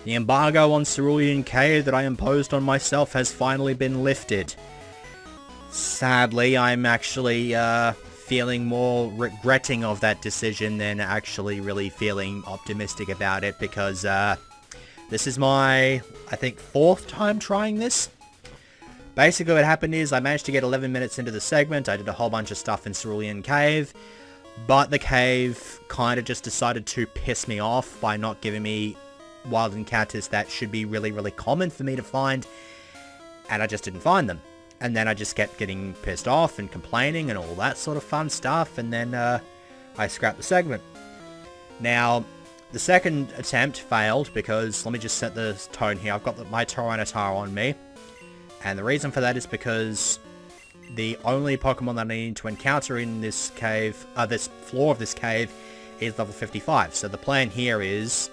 The embargo on Cerulean Cave that I imposed on myself has finally been lifted. Sadly, I'm actually feeling more regretting of that decision than actually really feeling optimistic about it, because this is my, I think, 4th time trying this. Basically what happened is I managed to get 11 minutes into the segment. I did a whole bunch of stuff in Cerulean Cave, but the cave kind of just decided to piss me off by not giving me wild encounters that should be really, really common for me to find, and I just didn't find them. And then I just kept getting pissed off and complaining and all that sort of fun stuff, and then I scrapped the segment. Now, the second attempt failed because, let me just set the tone here, I've got my Tyranitar on me, and the reason for that is because the only Pokemon that I need to encounter in this cave, this floor of this cave, is level 55. So the plan here is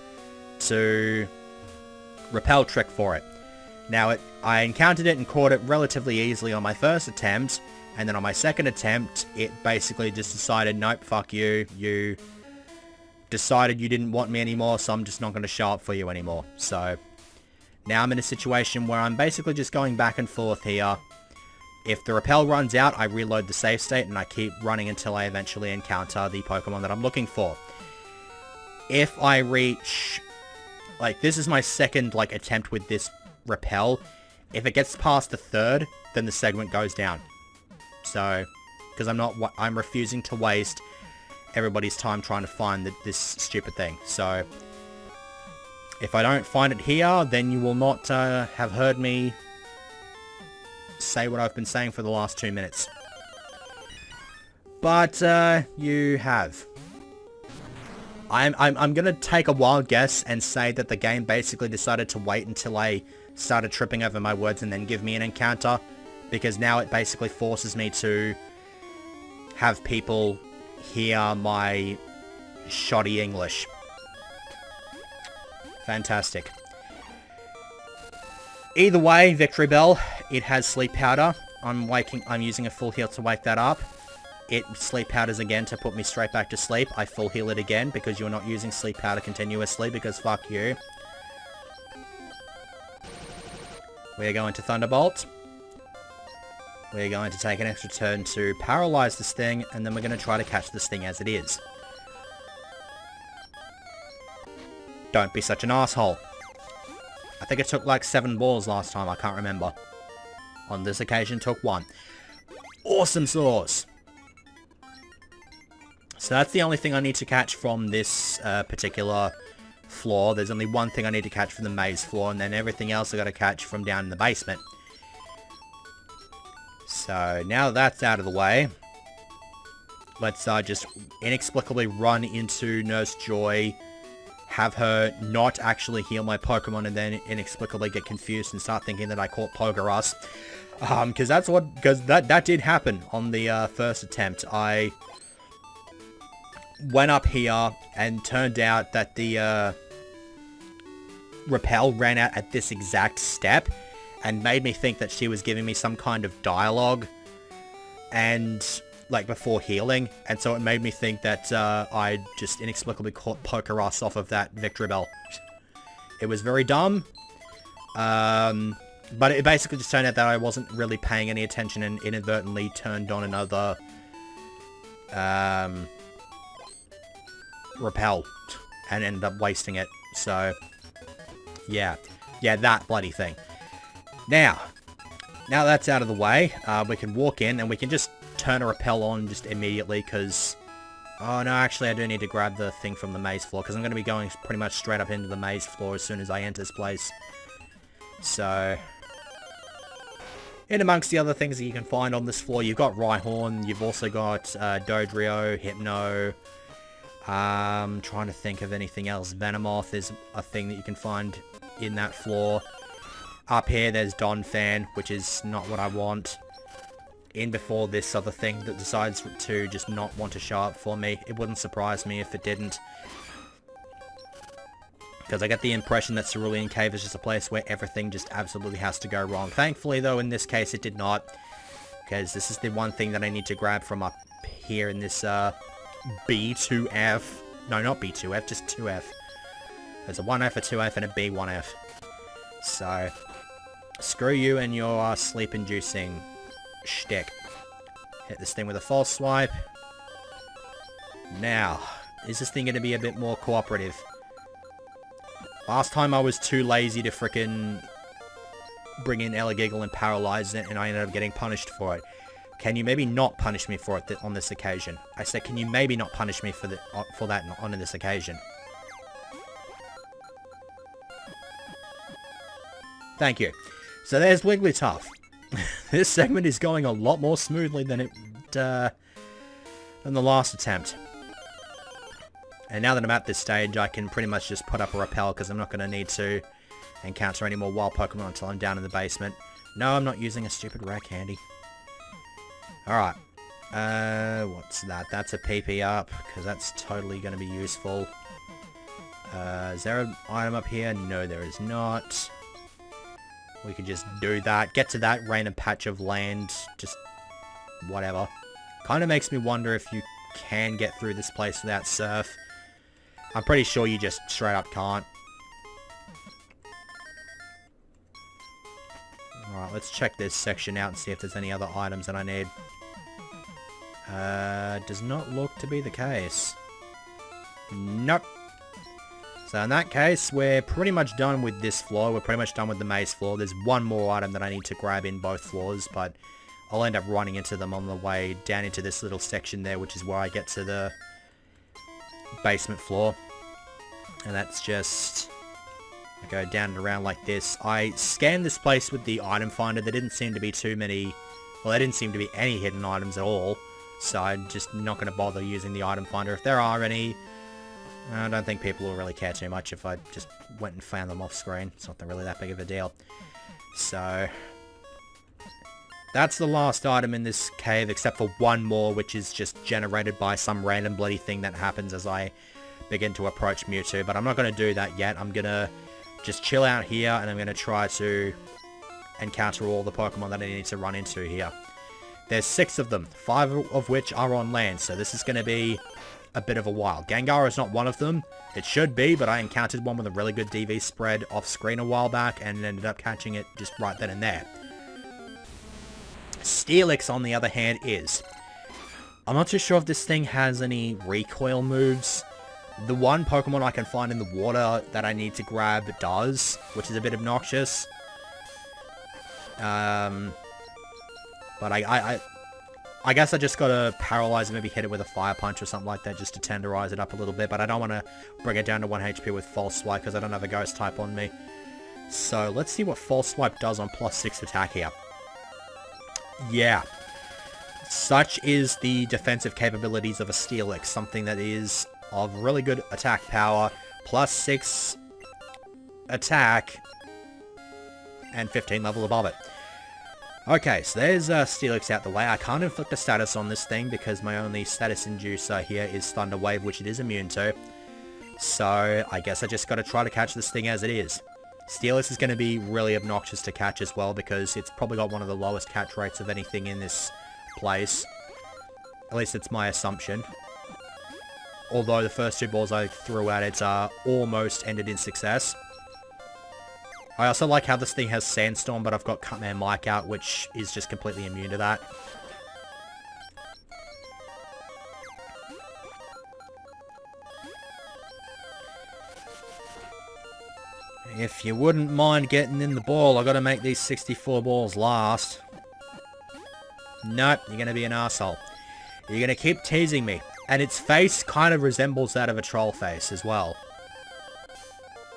to Repel Trick for it. Now, I encountered it and caught it relatively easily on my first attempt, and then on my second attempt, it basically just decided, nope, fuck you, you decided you didn't want me anymore, so I'm just not going to show up for you anymore. So, now I'm in a situation where I'm basically just going back and forth here. If the Repel runs out, I reload the save state, and I keep running until I eventually encounter the Pokemon that I'm looking for. If I reach, like, this is my second, like, attempt with this Repel. If it gets past the 3rd, then the segment goes down. So, because I'm refusing to waste everybody's time trying to find this stupid thing. So, if I don't find it here, then you will not have heard me say what I've been saying for the last 2 minutes. But you have. I'm gonna take a wild guess and say that the game basically decided to wait until I started tripping over my words and then give me an encounter, because now it basically forces me to have people hear my shoddy English. Fantastic. Either way, Victory Bell, it has Sleep Powder. I'm using a full heal to wake that up. It Sleep Powders again to put me straight back to sleep. I full heal it again because you're not using Sleep Powder continuously, because fuck you. We're going to Thunderbolt. We're going to take an extra turn to paralyze this thing, and then we're going to try to catch this thing as it is. Don't be such an asshole. I think it took like 7 balls last time, I can't remember. On this occasion, took 1. Awesome sauce! So that's the only thing I need to catch from this particular floor. There's only one thing I need to catch from the maze floor, and then everything else I got to catch from down in the basement. So now that's out of the way, let's just inexplicably run into Nurse Joy, have her not actually heal my Pokemon, and then inexplicably get confused and start thinking that I caught Pokerus. Because that did happen on the first attempt. I went up here and turned out that the Repel ran out at this exact step and made me think that she was giving me some kind of dialogue and like before healing, and so it made me think that I just inexplicably caught Pokerus off of that Victory Bell. It was very dumb, but it basically just turned out that I wasn't really paying any attention and inadvertently turned on another Repel and ended up wasting it. So yeah, that bloody thing. Now that's out of the way, we can walk in and we can just turn a Repel on just immediately, because... Oh no, actually I do need to grab the thing from the maze floor, because I'm going to be going pretty much straight up into the maze floor as soon as I enter this place. So... in amongst the other things that you can find on this floor, you've got Rhyhorn, you've also got Dodrio, Hypno... trying to think of anything else. Venomoth is a thing that you can find in that floor. Up here, there's Donphan, which is not what I want. In before this other thing that decides to just not want to show up for me. It wouldn't surprise me if it didn't. Because I get the impression that Cerulean Cave is just a place where everything just absolutely has to go wrong. Thankfully, though, in this case, it did not. Because this is the one thing that I need to grab from up here in this B2F. No, not B2F, just 2F. There's a 1F, a 2F, and a B1F. So, screw you and your sleep-inducing shtick. Hit this thing with a false swipe. Now, is this thing going to be a bit more cooperative? Last time I was too lazy to frickin' bring in Elegiggle and paralyze it, and I ended up getting punished for it. Can you maybe not punish me for it on this occasion? I said, can you maybe not punish me for that on this occasion? Thank you. So there's Wigglytuff. This segment is going a lot more smoothly than the last attempt. And now that I'm at this stage, I can pretty much just put up a repel because I'm not going to need to encounter any more wild Pokemon until I'm down in the basement. No, I'm not using a stupid rare candy. Alright. What's that? That's a PP up, because that's totally going to be useful. Is there an item up here? No, there is not. We can just do that. Get to that random patch of land. Just whatever. Kind of makes me wonder if you can get through this place without surf. I'm pretty sure you just straight up can't. Alright, let's check this section out and see if there's any other items that I need. Does not look to be the case. Nope. So in that case, we're pretty much done with this floor. We're pretty much done with the maze floor. There's one more item that I need to grab in both floors, but I'll end up running into them on the way down into this little section there, which is where I get to the basement floor. And that's just... I go down and around like this. I scanned this place with the item finder. There didn't seem to be too many... Well, there didn't seem to be any hidden items at all. So I'm just not going to bother using the item finder. If there are any, I don't think people will really care too much if I just went and found them off screen. It's not really that big of a deal. So... that's the last item in this cave, except for one more, which is just generated by some random bloody thing that happens as I begin to approach Mewtwo. But I'm not going to do that yet. I'm going to just chill out here, and I'm going to try to encounter all the Pokemon that I need to run into here. There's 6 of them, 5 of which are on land, so this is going to be a bit of a while. Gengar is not one of them. It should be, but I encountered one with a really good DV spread off screen a while back, and ended up catching it just right then and there. Steelix, on the other hand, is. I'm not too sure if this thing has any recoil moves. The one Pokemon I can find in the water that I need to grab does, which is a bit obnoxious. But I guess I just gotta paralyze it, maybe hit it with a fire punch or something like that just to tenderize it up a little bit. But I don't want to bring it down to 1 HP with False Swipe because I don't have a Ghost type on me. So let's see what False Swipe does on +6 attack here. Yeah. Such is the defensive capabilities of a Steelix. Something that is of really good attack power. +6 attack. And 15 level above it. Okay, so there's Steelix out the way. I can't inflict a status on this thing because my only status inducer here is Thunder Wave, which it is immune to. So I guess I just got to try to catch this thing as it is. Steelix is going to be really obnoxious to catch as well because it's probably got one of the lowest catch rates of anything in this place. At least it's my assumption. Although the first 2 balls I threw at it almost ended in success. I also like how this thing has Sandstorm, but I've got Cutman Mike out, which is just completely immune to that. If you wouldn't mind getting in the ball, I gotta make these 64 balls last. Nope, you're gonna be an arsehole. You're gonna keep teasing me. And its face kind of resembles that of a troll face as well.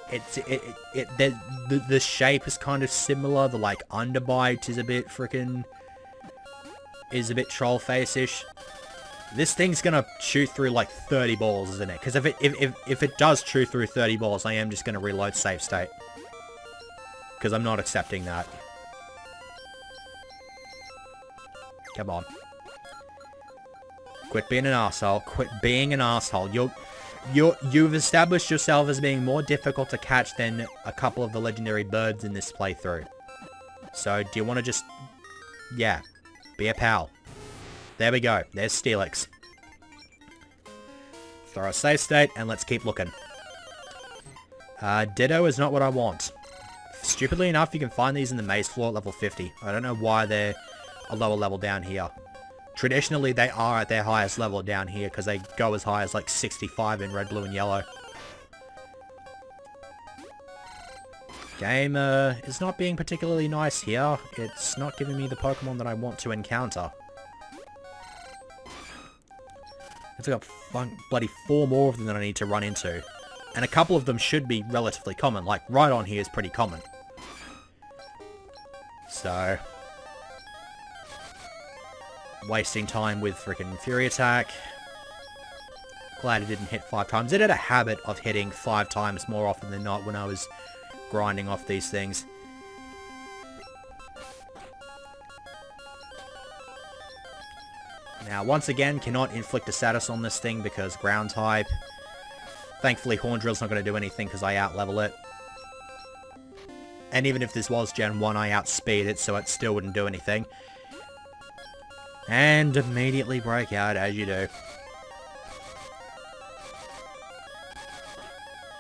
The shape is kind of similar. The like underbite is a bit freaking troll face-ish. This thing's gonna chew through like 30 balls, isn't it? Because if it does chew through 30 balls, I am just gonna reload save state. Because I'm not accepting that. Come on. Quit being an arsehole. Quit being an arsehole. You've established yourself as being more difficult to catch than a couple of the legendary birds in this playthrough. So, do you want to just... yeah. Be a pal. There we go. There's Steelix. Throw a save state, and let's keep looking. Ditto is not what I want. Stupidly enough, you can find these in the maze floor at level 50. I don't know why they're a lower level down here. Traditionally, they are at their highest level down here because they go as high as like 65 in red, blue, and yellow. Game is not being particularly nice here. It's not giving me the Pokemon that I want to encounter. It's got bloody 4 more of them that I need to run into. And a couple of them should be relatively common. Like, right on here is pretty common. So... wasting time with frickin' Fury Attack. Glad it didn't hit 5 times. It had a habit of hitting 5 times more often than not when I was grinding off these things. Now, once again, cannot inflict a status on this thing because ground type. Thankfully, Horn Drill's not going to do anything because I out-level it. And even if this was Gen 1, I outspeed it, so it still wouldn't do anything. And immediately break out, as you do.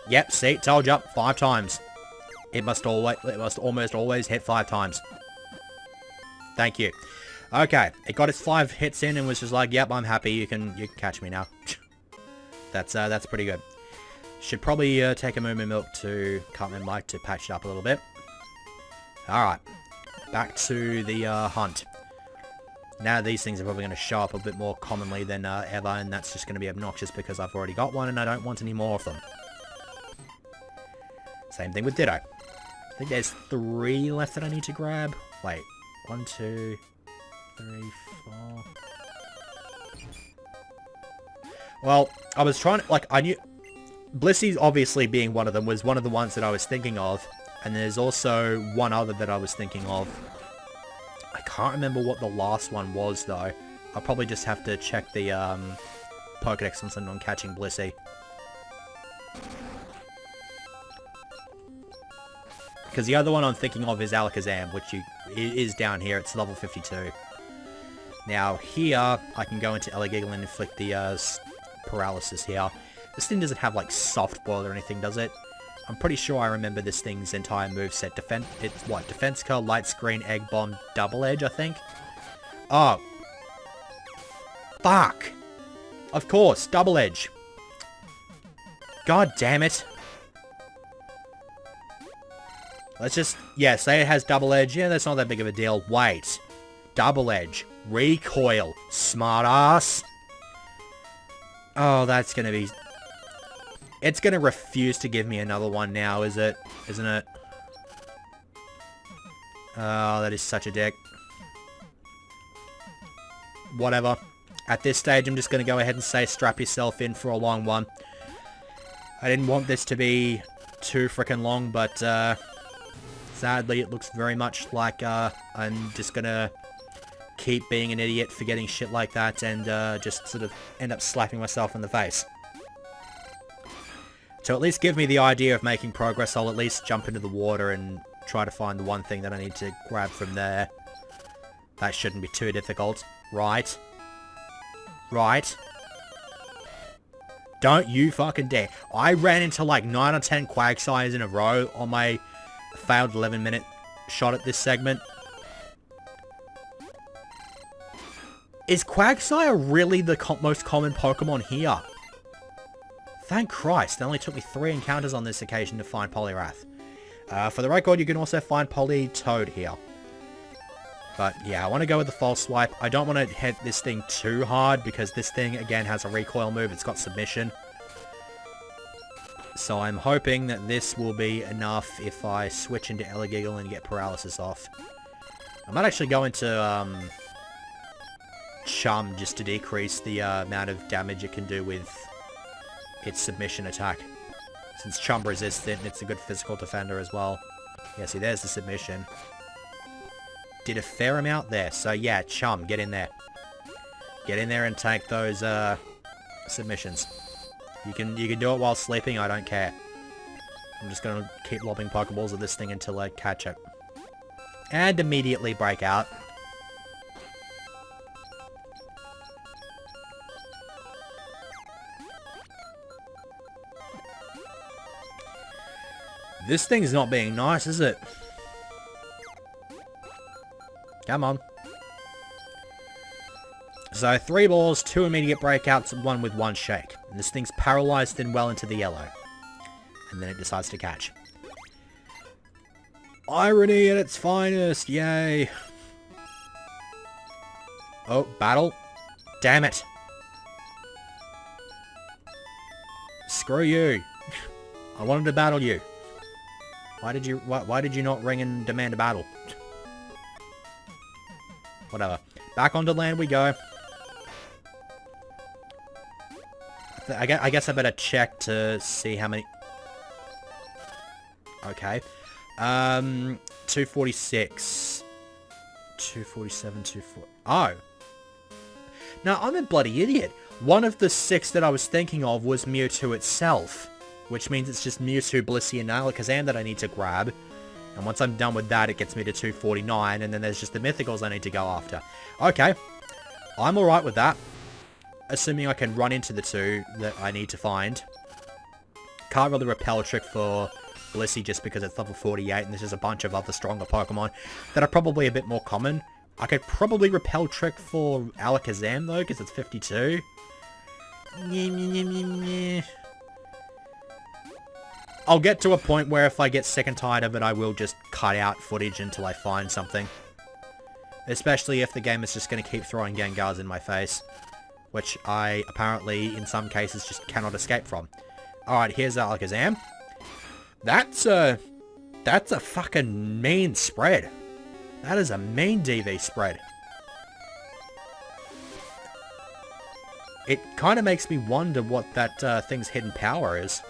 Yep, see, told you, 5 times. It must almost always hit 5 times. Thank you. Okay, it got its 5 hits in and was just like, yep, I'm happy, you can catch me now. That's pretty good. Should probably take a Moo Milk to cut my mic to patch it up a little bit. Alright, back to the hunt. Now these things are probably going to show up a bit more commonly than ever, and that's just going to be obnoxious because I've already got one and I don't want any more of them. Same thing with Ditto. I think there's 3 left that I need to grab. Wait, 1, 2, 3, 4... Well, I was trying to, like, I knew... Blissey, obviously being one of them, was one of the ones that I was thinking of. And there's also one other that I was thinking of. I can't remember what the last one was, though. I'll probably just have to check the, Pokedex on something on catching Blissey. Because the other one I'm thinking of is Alakazam, which is down here. It's level 52. Now, here, I can go into Eligigal and inflict the, paralysis here. This thing doesn't have, like, soft boil or anything, does it? I'm pretty sure I remember this thing's entire moveset. It's what? Defense Curl, Light Screen, Egg Bomb, Double Edge, I think? Oh. Fuck! Of course, Double Edge. God damn it. Let's just... yeah, say it has Double Edge. Yeah, that's not that big of a deal. Wait. Double Edge. Recoil. Smart ass. Oh, that's gonna be... it's gonna refuse to give me another one now, is it? Isn't it? Oh, that is such a dick. Whatever. At this stage, I'm just gonna go ahead and say strap yourself in for a long one. I didn't want this to be too frickin' long, but, sadly, it looks very much like, I'm just gonna keep being an idiot, forgetting shit like that, and, just sort of end up slapping myself in the face. To at least give me the idea of making progress, I'll at least jump into the water and try to find the one thing that I need to grab from there. That shouldn't be too difficult. Right? Right? Don't you fucking dare. I ran into like 9 or 10 Quagsires in a row on my failed 11-minute shot at this segment. Is Quagsire really the most common Pokemon here? Thank Christ, it only took me 3 encounters on this occasion to find Poliwrath. For the record, you can also find Politoed here. But yeah, I want to go with the False Swipe. I don't want to hit this thing too hard because this thing, again, has a recoil move. It's got Submission. So I'm hoping that this will be enough if I switch into Eligigal and get Paralysis off. I might actually go into Chum just to decrease the amount of damage it can do with its Submission attack. Since Chum resistant, it's a good physical defender as well. Yeah, see, there's the Submission. Did a fair amount there. So yeah, Chum, get in there. Get in there and take those submissions. You can do it while sleeping, I don't care. I'm just gonna keep lobbing Pokeballs at this thing until I catch it. And immediately break out. This thing's not being nice, is it? Come on. So 3 balls, 2 immediate breakouts, 1 with 1 shake. And this thing's paralyzed and well into the yellow. And then it decides to catch. Irony at its finest, yay. Oh, battle. Damn it. Screw you. I wanted to battle you. Why did you not ring and demand a battle? Whatever. Back onto land we go. I guess I better check to see how many... Okay. 246. 247, 240... Oh. No, I'm a bloody idiot. One of the 6 that I was thinking of was Mewtwo itself. Which means it's just Mewtwo, Blissey, and Alakazam that I need to grab. And once I'm done with that, it gets me to 249. And then there's just the Mythicals I need to go after. Okay. I'm alright with that. Assuming I can run into the 2 that I need to find. Can't really Repel Trick for Blissey just because it's level 48 and there's just a bunch of other stronger Pokemon that are probably a bit more common. I could probably Repel Trick for Alakazam though, because it's 52. I'll get to a point where if I get sick and tired of it, I will just cut out footage until I find something. Especially if the game is just going to keep throwing Gengars in my face. Which I, apparently, in some cases, just cannot escape from. Alright, here's Alakazam. That's a fucking mean spread. That is a mean DV spread. It kind of makes me wonder what that thing's hidden power is.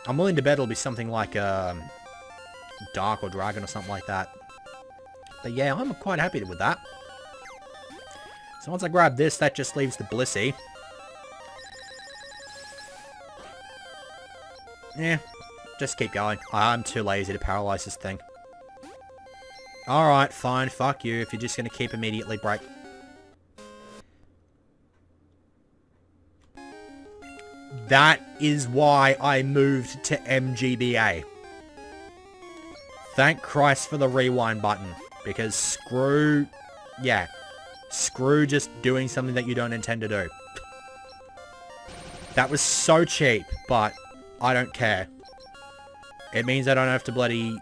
I'm willing to bet it'll be something like Dark or Dragon or something like that. But yeah, I'm quite happy with that. So once I grab this, that just leaves the Blissey. Yeah, just keep going. I'm too lazy to paralyze this thing. Alright, fine, fuck you, if you're just going to keep immediately break. That is why I moved to MGBA. Thank Christ for the rewind button. Because screw... Yeah. Screw just doing something that you don't intend to do. That was so cheap, but I don't care. It means I don't have to bloody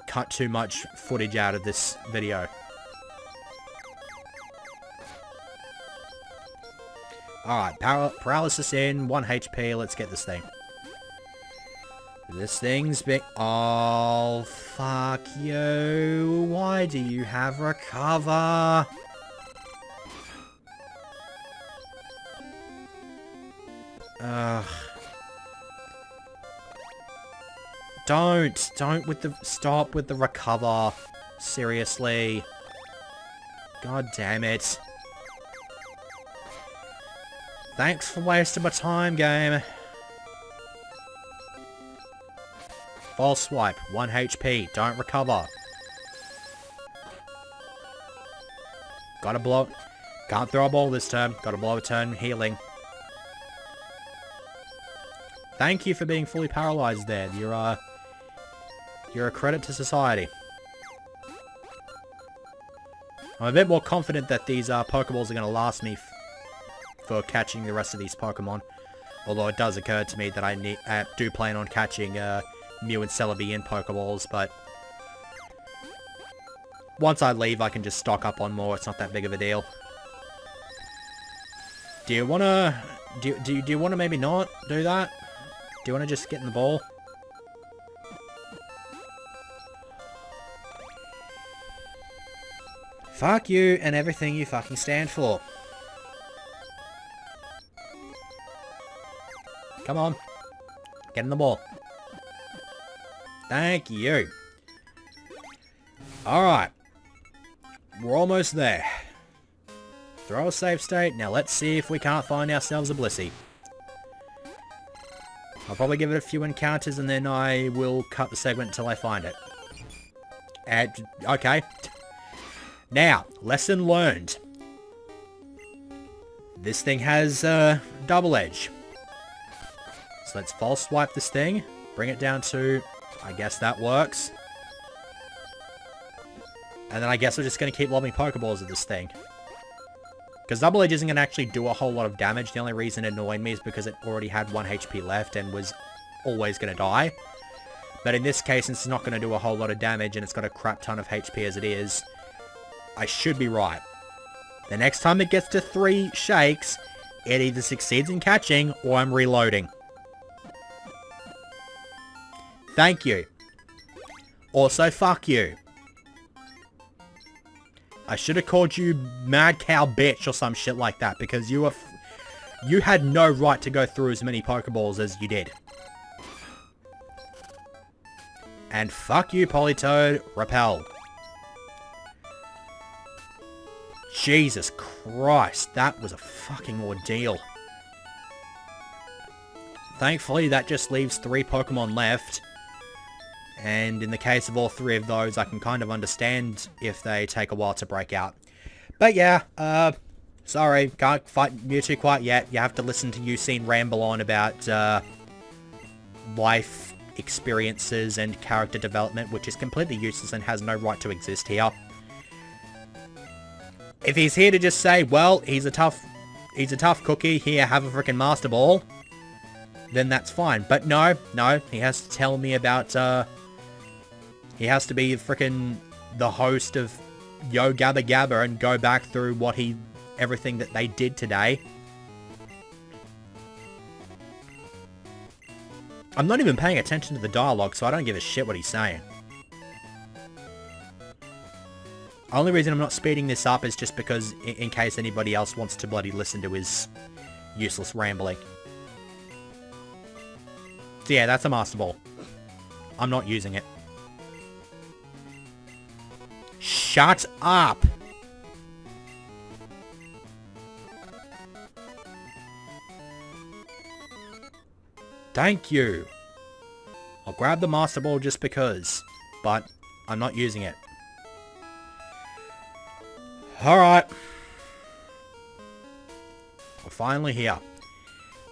cut too much footage out of this video. Alright, paralysis in, 1 HP, let's get this thing. This thing's big. Oh, fuck you. Why do you have recover? Ugh. Stop with the recover. Seriously. God damn it. Thanks for wasting my time, game. False swipe, 1 HP, don't recover. Gotta blow... Can't throw a ball this turn, gotta blow a turn healing. Thank you for being fully paralyzed there. You're a credit to society. I'm a bit more confident that these Pokeballs are going to last me for catching the rest of these Pokemon. Although it does occur to me that I do plan on catching Mew and Celebi in Pokeballs, but once I leave I can just stock up on more, it's not that big of a deal. Do you wanna... Do you wanna maybe not do that? Do you wanna just get in the ball? Fuck you and everything you fucking stand for. Come on. Get in the ball. Thank you. Alright. We're almost there. Throw a save state. Now let's see if we can't find ourselves a Blissey. I'll probably give it a few encounters and then I will cut the segment until I find it. Okay. Now, lesson learned. This thing has double edge. So let's false swipe this thing. Bring it down to I guess that works. And then I guess we're just going to keep lobbing Pokeballs at this thing. Because Double Edge isn't going to actually do a whole lot of damage. The only reason it annoyed me is because it already had 1 HP left and was always going to die. But in this case, since it's not going to do a whole lot of damage and it's got a crap ton of HP as it is, I should be right. The next time it gets to 3 shakes, it either succeeds in catching or I'm reloading. Thank you. Also, fuck you. I should have called you Mad Cow Bitch or some shit like that because you had no right to go through as many Pokeballs as you did. And fuck you, Politoed. Repel. Jesus Christ, that was a fucking ordeal. Thankfully, that just leaves 3 Pokemon left. And in the case of all 3 of those, I can kind of understand if they take a while to break out. But yeah, sorry, can't fight Mewtwo quite yet. You have to listen to Usain ramble on about life experiences and character development, which is completely useless and has no right to exist here. If he's here to just say, well, he's a tough cookie, here, have a freaking Master Ball, then that's fine. But no, he has to tell me about, he has to be freaking the host of Yo Gabba Gabba and go back through everything that they did today. I'm not even paying attention to the dialogue, so I don't give a shit what he's saying. Only reason I'm not speeding this up is just because in case anybody else wants to bloody listen to his useless rambling. So yeah, that's a Master Ball. I'm not using it. Shut up! Thank you. I'll grab the Master Ball just because, but I'm not using it. Alright. We're finally here.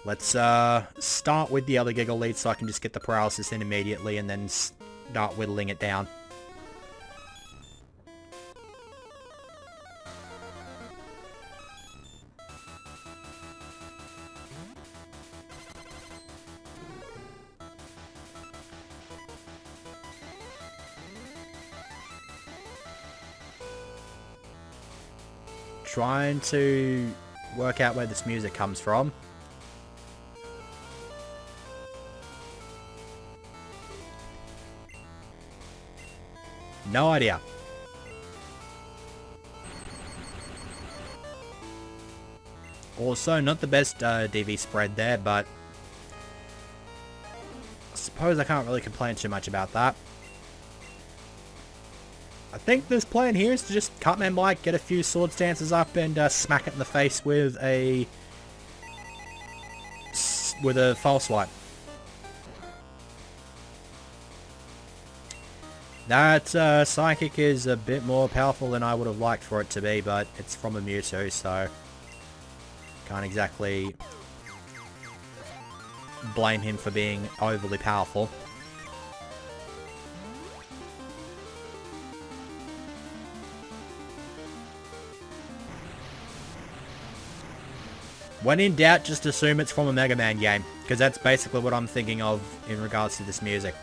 Let's start with the other Giggle Lead so I can just get the paralysis in immediately and then start whittling it down. Trying to work out where this music comes from. No idea. Also, not the best DV spread there, but I suppose I can't really complain too much about that. I think this plan here is to just cut Man Bike, get a few sword stances up, and smack it in the face with a false swipe. That Psychic is a bit more powerful than I would have liked for it to be, but it's from a Mewtwo, so can't exactly blame him for being overly powerful. When in doubt, just assume it's from a Mega Man game, because that's basically what I'm thinking of in regards to this music.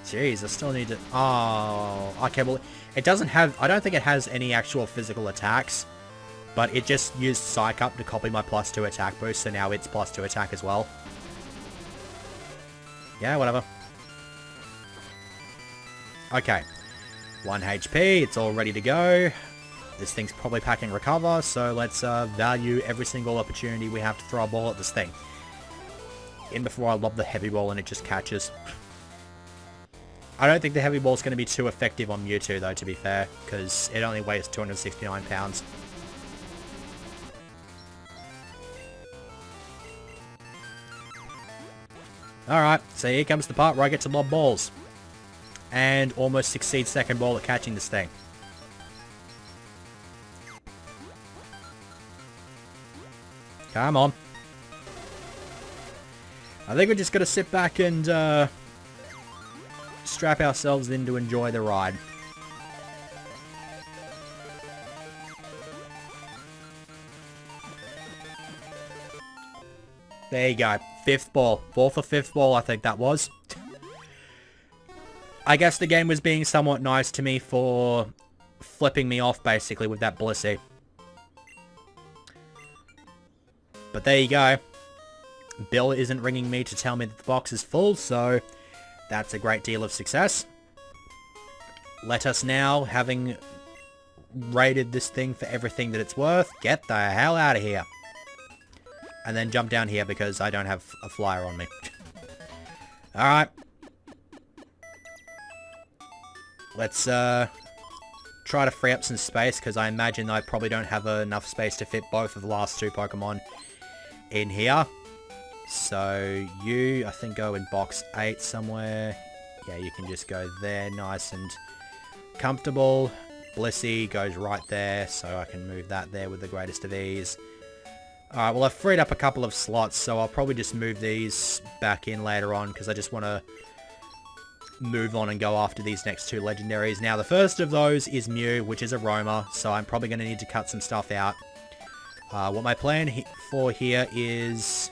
Jeez, I still need to... Oh, okay, well, it doesn't have... I don't think it has any actual physical attacks, but it just used Psych Up to copy my +2 attack boost, so now it's +2 attack as well. Yeah, whatever. Okay. 1 HP, it's all ready to go. This thing's probably packing Recover, so let's value every single opportunity we have to throw a ball at this thing. In before I lob the Heavy Ball and it just catches. I don't think the Heavy Ball's going to be too effective on Mewtwo though, to be fair, because it only weighs 269 pounds. Alright, so here comes the part where I get to lob balls. And almost succeed second ball at catching this thing. Come on. I think we're just going to sit back and strap ourselves in to enjoy the ride. There you go. Fifth ball. Fourth or fifth ball, I think that was. I guess the game was being somewhat nice to me for flipping me off, basically, with that Blissey. But there you go. Bill isn't ringing me to tell me that the box is full, so that's a great deal of success. Let us now, having rated this thing for everything that it's worth, get the hell out of here. And then jump down here because I don't have a flyer on me. Alright. Let's try to free up some space because I imagine I probably don't have enough space to fit both of the last two Pokemon in here. So you, I think, go in box 8 somewhere. Yeah, you can just go there, nice and comfortable. Blissey goes right there, so I can move that there with the greatest of ease. Alright, well, I've freed up a couple of slots, so I'll probably just move these back in later on, because I just want to move on and go after these next two legendaries. Now, the first of those is Mew, which is a roamer, so I'm probably going to need to cut some stuff out. What my plan for here is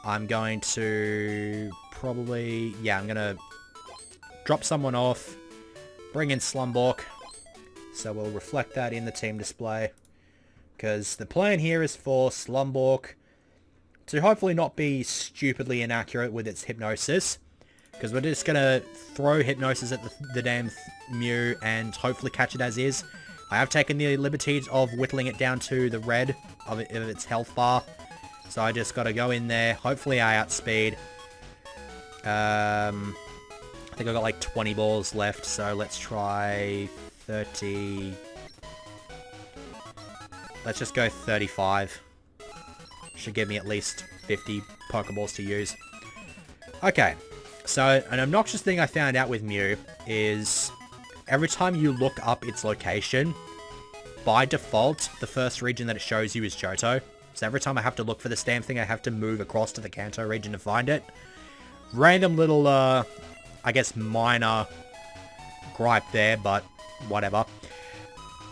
I'm going to probably, yeah, I'm going to drop someone off, bring in Slumbork, so we'll reflect that in the team display. Because the plan here is for Slumbork to hopefully not be stupidly inaccurate with its Hypnosis. Because we're just going to throw Hypnosis at the damn Mew and hopefully catch it as is. I have taken the liberties of whittling it down to the red of its health bar. So I just got to go in there. Hopefully I outspeed. I think I've got like 20 balls left. So let's try 30... Let's just go 35. Should give me at least 50 Pokeballs to use. Okay. So, an obnoxious thing I found out with Mew is every time you look up its location, by default, the first region that it shows you is Johto. So every time I have to look for this damn thing, I have to move across to the Kanto region to find it. Random little, I guess, minor gripe there, but whatever.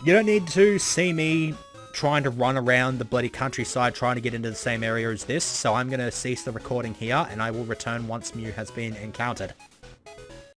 You don't need to see me trying to run around the bloody countryside trying to get into the same area as this, so I'm going to cease the recording here, and I will return once Mew has been encountered.